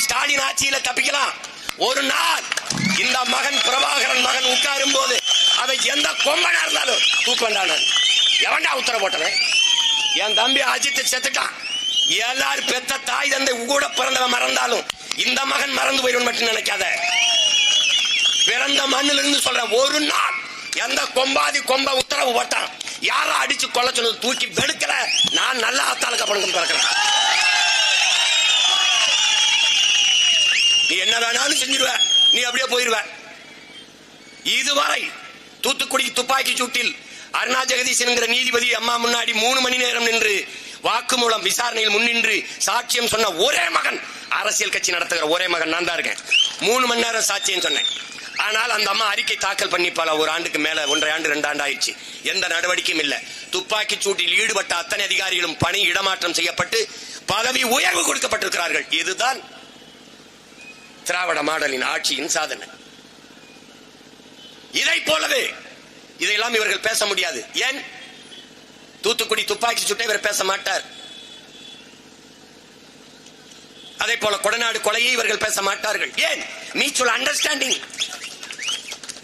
ஸ்டாலின் ஆட்சியில தப்பிக்கலாம். ஒரு நாள் இந்த மகன் பிரபாகரன் மகன் உட்காரும் போது அதை எந்த கொம்பனா இருந்தாலும் தூக்கண்டான எவன்டா உத்தரவு போட்டவன்? என் தம்பி அஜித் செத்துட்டான். எல்லாரும் பெத்த தாய் தந்தை கூட பிறந்தவன் மறந்தாலும் இந்த மகன் மறந்து போயிடும் மட்டும் நினைக்காத. பிறந்த மண்ணில் இருந்து சொல்ற, ஒரு நாள் எந்த கொம்பாதி கொம்ப உத்தரவு போட்டான் யாரா அடிச்சு கொல்ல சொன்னது தூக்கி வெடுக்கல. நான் நல்ல ஆத்தாளுக்கு பணம் பிறக்கிறேன். நீ என்ன வேணாலும் செஞ்சிருவ, நீ அப்படியே போயிருவ. இதுவரை தூத்துக்குடி துப்பாக்கி சூட்டில் அருணா ஜெகதீசன் என்கிற நீதிபதி அம்மா முன்னாடி 3 மணி நேரம் நின்று வாக்குமூலம் விசாரணையில் முன்னின்று சாட்சியம் சொன்ன ஒரே மகன், அரசியல் கட்சி நடத்துகிற ஒரே மகன் நான் தான் இருக்கேன். 3 மணி நேரம் சாட்சியம் சொன்னேன். ஆனால் அந்த அம்மா அறிக்கை தாக்கல் பண்ணி பல ஒரு ஆண்டுக்கு மேல 1.5 ஆண்டு 2 ஆண்டு ஆயிடுச்சு. எந்த நடவடிக்கையும் இல்ல. துப்பாக்கி சூட்டில் ஈடுபட்ட அத்தனை அதிகாரிகளும் பணி இடமாற்றம் செய்யப்பட்டு பதவி உயர்வு கொடுக்கப்பட்டிருக்கிறார்கள். இதுதான் திராவிட மாடலின் ஆட்சியின் சாதனை. இதை போலவே இதையெல்லாம் இவர்கள் பேச முடியாது. ஏன்? தூத்துக்குடி துப்பாக்கி சூட்டை இவர் பேச மாட்டார். அதே போல கொடநாடு கொலையை இவர்கள் பேச மாட்டார்கள். ஏன்? Mutual understanding.